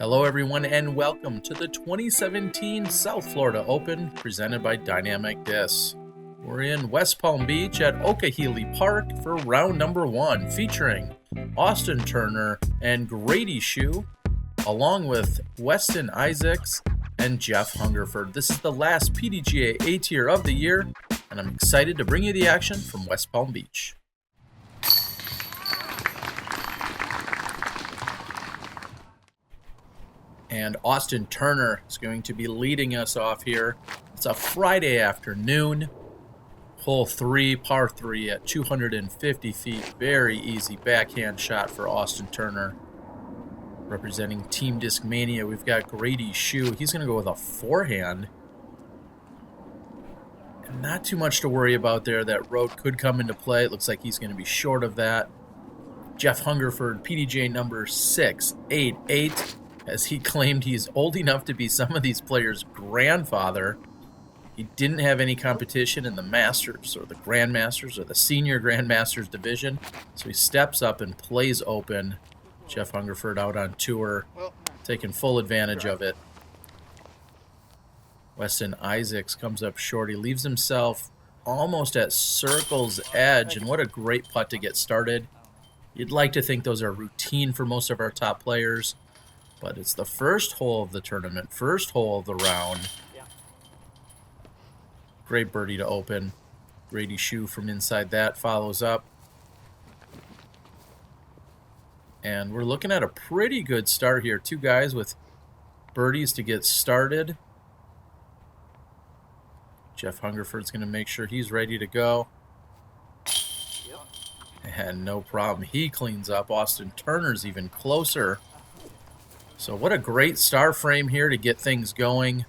Hello everyone and welcome to the 2017 South Florida Open presented by Dynamic Discs. We're in West Palm Beach at Okeeheelee Park for round number 1 featuring Austin Turner and Grady Shue along with Weston Isaacs and Geoff Hungerford. This is the last PDGA A-Tier of the year and I'm excited to bring you the action from West Palm Beach. And Austin Turner is going to be leading us off here. It's a Friday afternoon. Hole 3, par 3 at 250 feet. Very easy backhand shot for Austin Turner. Representing Team Discmania, we've got Grady Shue. He's going to go with a forehand. And not too much to worry about there. That road could come into play. It looks like he's going to be short of that. Geoff Hungerford, PDGA number 688. As he claimed he's old enough to be some of these players' grandfather. He didn't have any competition in the Masters or the Grandmasters or the Senior Grandmasters division, so he steps up and plays open. Geoff Hungerford out on tour, taking full advantage of it. Weston Isaacs comes up short. He leaves himself almost at circle's edge, and what a great putt to get started. You'd like to think those are routine for most of our top players. But it's the first hole of the tournament, first hole of the round. Great birdie to open. Grady Shue from inside that follows up. And we're looking at a pretty good start here. Two guys with birdies to get started. Geoff Hungerford's going to make sure he's ready to go. And no problem. He cleans up. Austin Turner's even closer. So what a great star frame here to get things going.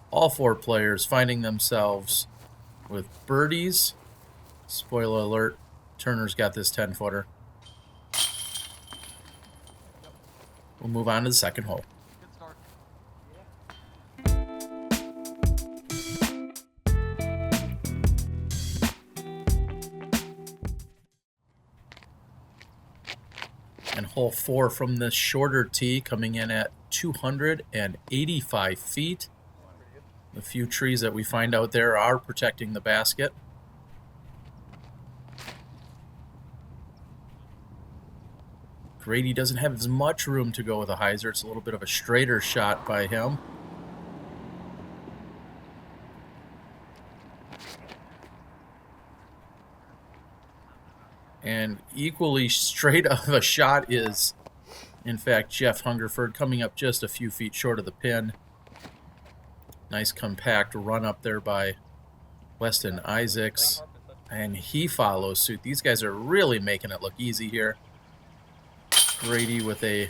All four players finding themselves with birdies. Spoiler alert, Turner's got this 10-footer. We'll move on to the second hole. And hole 4 from the shorter tee coming in at 285 feet. The few trees that we find out there are protecting the basket. Grady doesn't have as much room to go with a hyzer. It's a little bit of a straighter shot by him. And equally straight of a shot is, in fact, Geoff Hungerford coming up just a few feet short of the pin. Nice compact run up there by Weston Isaacs. And he follows suit. These guys are really making it look easy here. Grady with a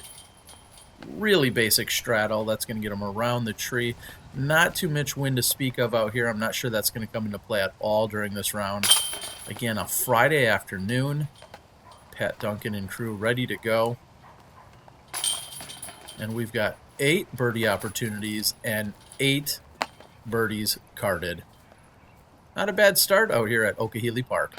really basic straddle. That's going to get him around the tree. Not too much wind to speak of out here. I'm not sure that's going to come into play at all during this round. Again, a Friday afternoon. Pat, Duncan, and crew ready to go. And we've got 8 birdie opportunities and 8 birdies carded. Not a bad start out here at Okeeheelee Park.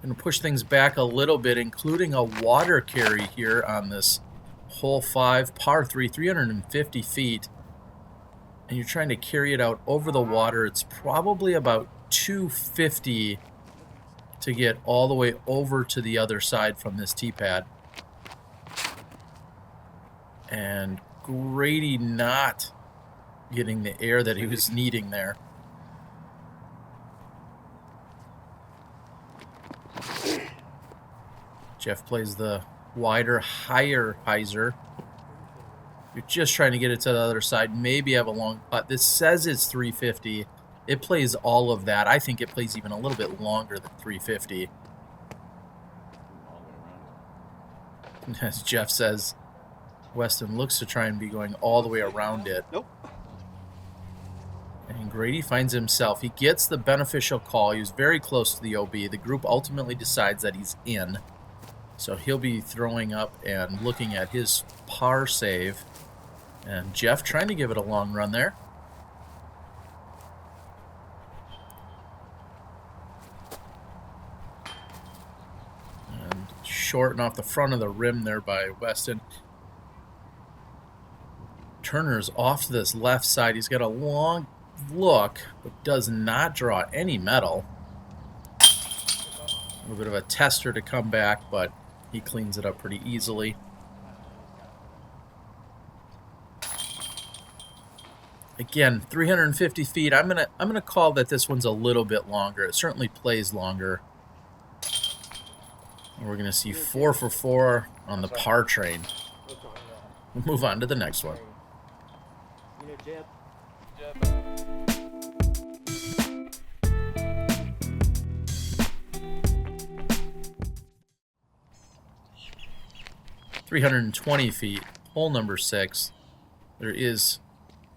Going to push things back a little bit, including a water carry here on this hole 5, par 3, 350 feet. And you're trying to carry it out over the water. It's probably about 250 to get all the way over to the other side from this tee pad. And Grady not getting the air that he was needing there. Geoff plays the wider, higher hyzer. You're just trying to get it to the other side. Maybe have a long putt. This says it's 350. It plays all of that. I think it plays even a little bit longer than 350. As Geoff says, Weston looks to try and be going all the way around it. Nope. And Grady finds himself. He gets the beneficial call. He was very close to the OB. The group ultimately decides that he's in. So he'll be throwing up and looking at his par save. And Geoff trying to give it a long run there. And shorten off the front of the rim there by Weston. Turner's off to this left side. He's got a long look, but does not draw any metal. A little bit of a tester to come back, but he cleans it up pretty easily. Again, 350 feet. I'm gonna call that this one's a little bit longer. It certainly plays longer. And we're gonna see 4 for 4 on the par train. We'll move on to the next one. 320 feet, hole number 6. There is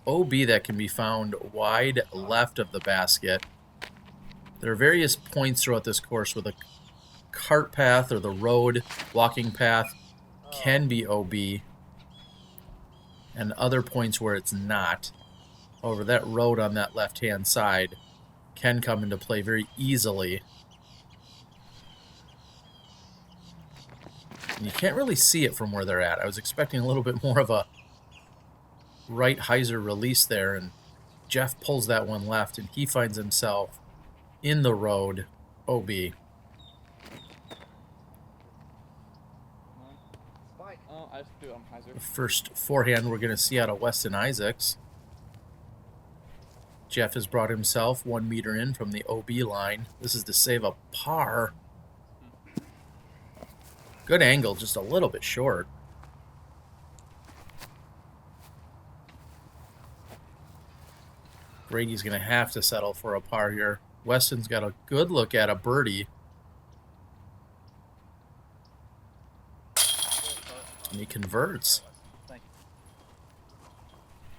OB that can be found wide left of the basket. There are various points throughout this course where the cart path or the road walking path can be OB, and other points where it's not. However, that road on that left-hand side can come into play very easily. And you can't really see it from where they're at. I was expecting a little bit more of a right hyzer release there, and Geoff pulls that one left, and he finds himself in the road OB. The first forehand we're going to see out of Weston Isaacs. Geoff has brought himself 1 meter in from the OB line. This is to save a par. Good angle, just a little bit short. Grady's going to have to settle for a par here. Weston's got a good look at a birdie. And he converts.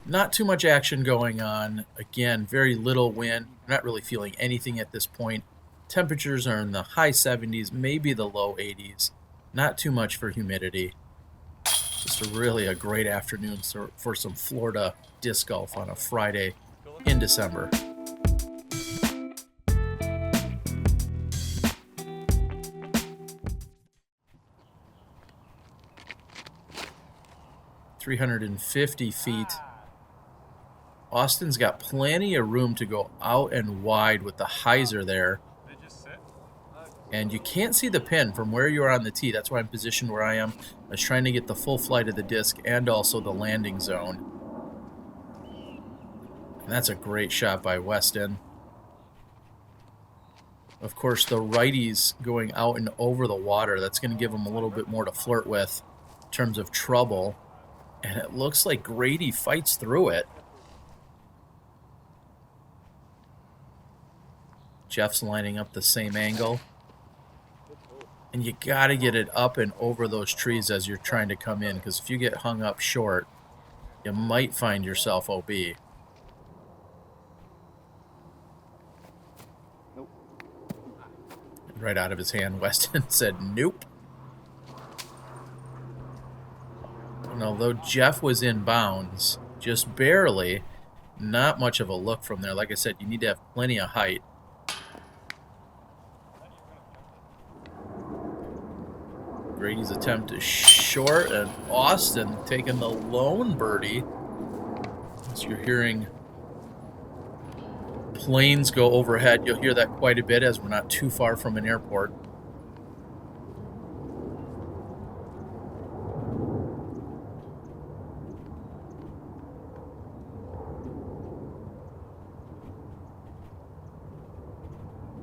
Not too much action going on. Again, very little wind. Not really feeling anything at this point. Temperatures are in the high 70s, maybe the low 80s. Not too much for humidity. Just really a great afternoon for some Florida disc golf on a Friday in December. .350 feet. Austin's got plenty of room to go out and wide with the hyzer there. And you can't see the pin from where you are on the tee. That's why I'm positioned where I am. I was trying to get the full flight of the disc and also the landing zone. And that's a great shot by Weston. Of course, the righties going out and over the water, that's going to give him a little bit more to flirt with in terms of trouble. And it looks like Grady fights through it. Geoff's lining up the same angle. And you got to get it up and over those trees as you're trying to come in, because if you get hung up short, you might find yourself OB. Nope. Right out of his hand, Weston said, nope. And although Geoff was in bounds, just barely, not much of a look from there. Like I said, you need to have plenty of height. Grady's attempt is short, and Austin taking the lone birdie. As you're hearing planes go overhead, you'll hear that quite a bit as we're not too far from an airport.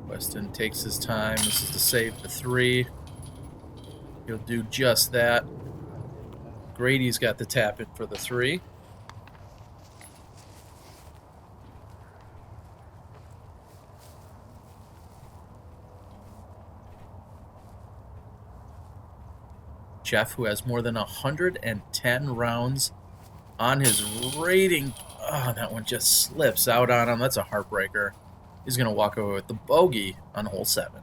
Weston takes his time. This is to save the 3. He'll do just that. Grady's got the tap in for the 3. Geoff, who has more than 110 rounds on his rating. Oh, that one just slips out on him. That's a heartbreaker. He's going to walk away with the bogey on hole 7.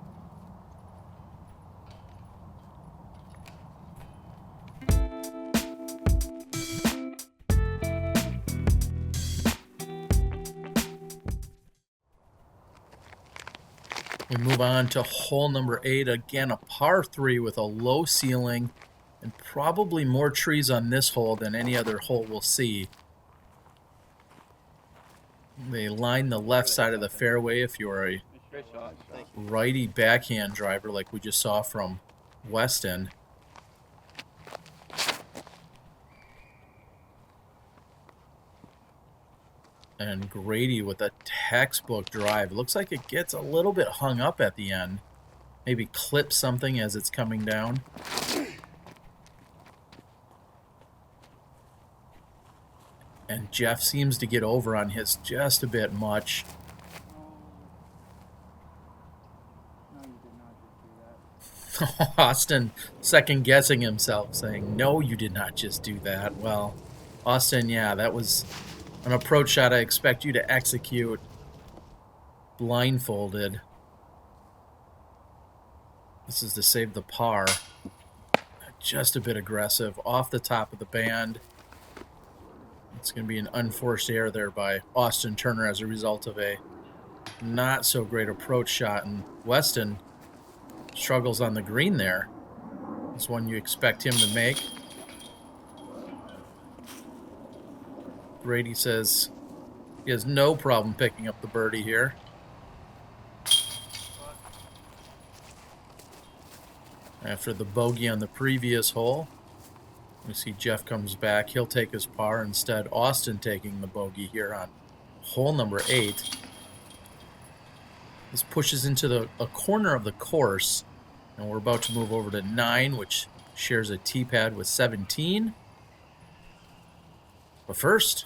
We move on to hole number 8. Again, a par 3 with a low ceiling and probably more trees on this hole than any other hole we'll see. They line the left side of the fairway if you're a righty backhand driver like we just saw from Weston. And Grady with a textbook drive. Looks like it gets a little bit hung up at the end. Maybe clip something as it's coming down. And Geoff seems to get over on his just a bit much. Austin second guessing himself, saying, "No, you did not just do that." Well, Austin, yeah, that was an approach shot I expect you to execute blindfolded. This is to save the par. Just a bit aggressive off the top of the band. It's going to be an unforced error there by Austin Turner as a result of a not so great approach shot. And Weston struggles on the green there. It's one you expect him to make. Grady says he has no problem picking up the birdie here. After the bogey on the previous hole, we see Geoff comes back. He'll take his par. Instead, Austin taking the bogey here on hole number 8. This pushes into a corner of the course, and we're about to move over to 9, which shares a tee pad with 17. But first,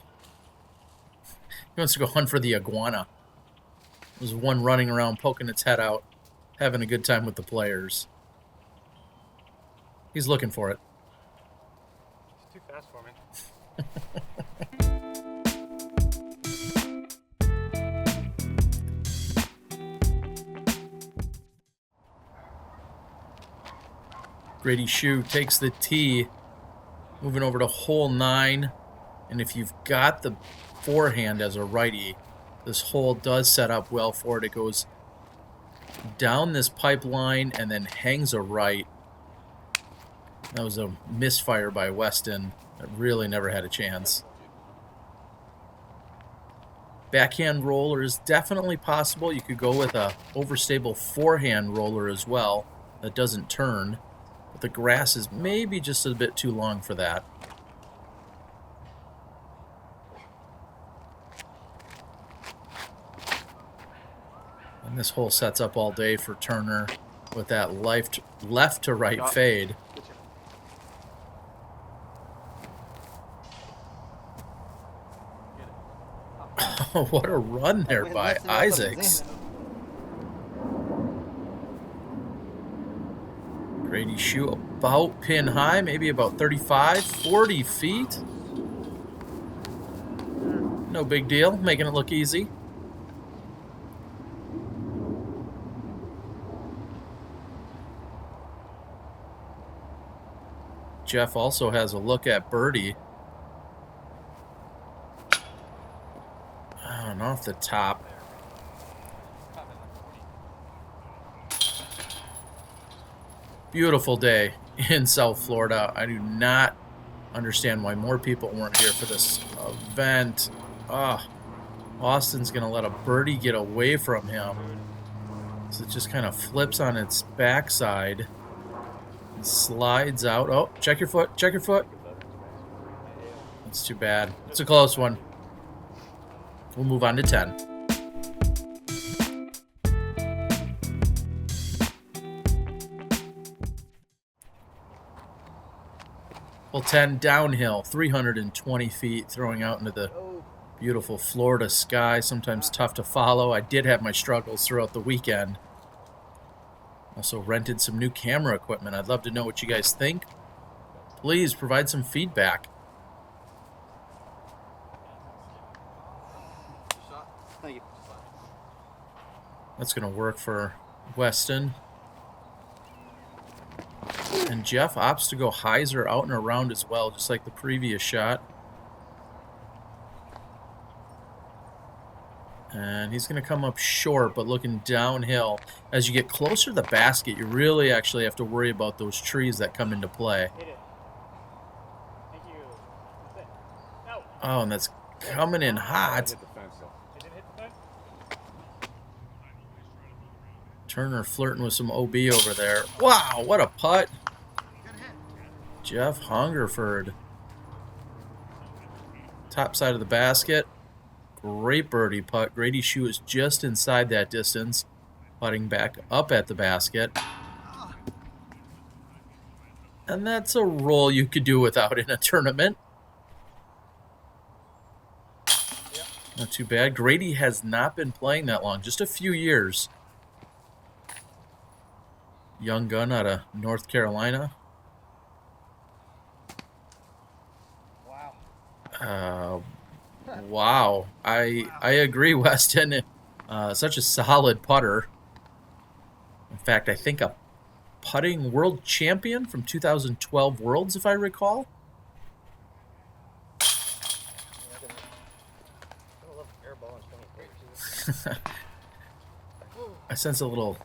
he wants to go hunt for the iguana. There's one running around, poking its head out, having a good time with the players. He's looking for it. It's too fast for me. Grady Shue takes the tee, moving over to hole 9. And if you've got the forehand as a righty, this hole does set up well for it. It goes down this pipeline and then hangs a right. That was a misfire by Weston. That really never had a chance. Backhand roller is definitely possible. You could go with a overstable forehand roller as well that doesn't turn. But the grass is maybe just a bit too long for that. And this hole sets up all day for Turner with that left to right fade. What a run there by Isaacs. Grady Shue about pin high, maybe about 35, 40 feet. No big deal, making it look easy. Geoff also has a look at birdie. And off the top. Beautiful day in South Florida. I do not understand why more people weren't here for this event. Austin's going to let a birdie get away from him. So it just kind of flips on its backside. And slides out. Oh, check your foot. Check your foot. That's too bad. It's a close one. We'll move on to 10. Well, 10 downhill, 320 feet, throwing out into the beautiful Florida sky. Sometimes tough to follow. I did have my struggles throughout the weekend. Also rented some new camera equipment. I'd love to know what you guys think. Please provide some feedback. Thank you. That's going to work for Weston. And Geoff opts to go hyzer out and around as well, just like the previous shot. And he's going to come up short, but looking downhill. As you get closer to the basket, you really actually have to worry about those trees that come into play. Hit it. Thank you. That's it. No. Oh, and that's coming in hot. Hit the fence, though. It didn't hit the fence? Turner flirting with some OB over there. Wow, what a putt. Geoff Hungerford. Top side of the basket. Great birdie putt. Grady Shue is just inside that distance, putting back up at the basket. And that's a roll you could do without in a tournament. Not too bad. Grady has not been playing that long, just a few years. Young gun out of North Carolina. Wow. Wow. I agree, Weston. Such a solid putter. In fact, I think a putting world champion from 2012 Worlds, if I recall. I sense a little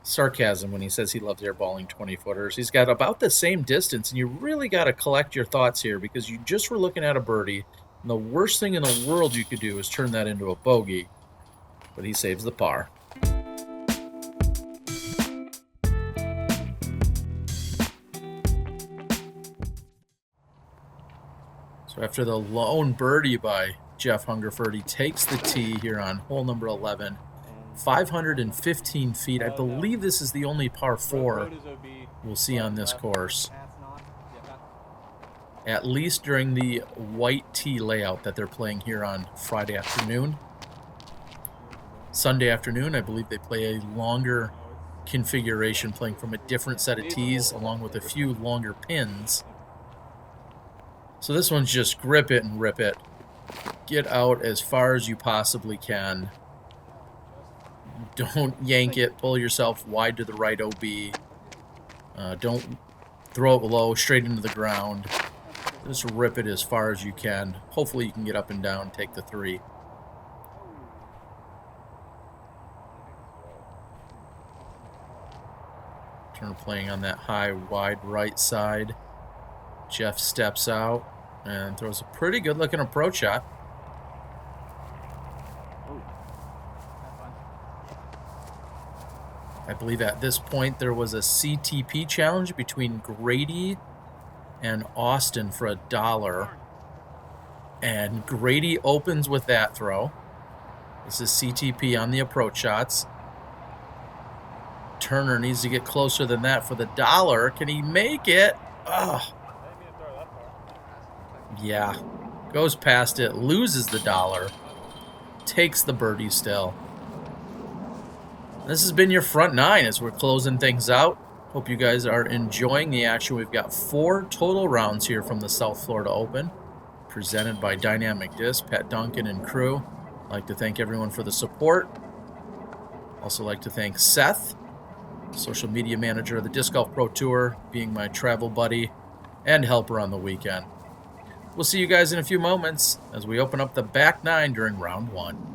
sarcasm when he says he loves airballing 20-footers. He's got about the same distance, and you really got to collect your thoughts here because you just were looking at a birdie, and the worst thing in the world you could do is turn that into a bogey. But he saves the par. So after the lone birdie by Geoff Hungerford, he takes the tee here on hole number 11. 515 feet. I believe this is the only par 4 we'll see on this course. At least during the white tee layout that they're playing here on Friday afternoon. Sunday afternoon, I believe they play a longer configuration, playing from a different set of tees along with a few longer pins. So this one's just grip it and rip it. Get out as far as you possibly can. Don't yank it. Pull yourself wide to the right OB. Don't throw it low, straight into the ground. Just rip it as far as you can. Hopefully you can get up and down, take the 3. Turner playing on that high, wide right side. Geoff steps out and throws a pretty good-looking approach shot. I believe at this point there was a CTP challenge between Grady and Austin for $1. And Grady opens with that throw. This is CTP on the approach shots. Turner needs to get closer than that for the $1. Can he make it? Oh. Yeah. Goes past it, loses the $1. Takes the birdie still. This has been your front 9 as we're closing things out. Hope you guys are enjoying the action. We've got 4 total rounds here from the South Florida Open, presented by Dynamic Disc, Pat Duncan and crew. I'd like to thank everyone for the support. Also like to thank Seth, social media manager of the Disc Golf Pro Tour, being my travel buddy and helper on the weekend. We'll see you guys in a few moments as we open up the back 9 during round 1.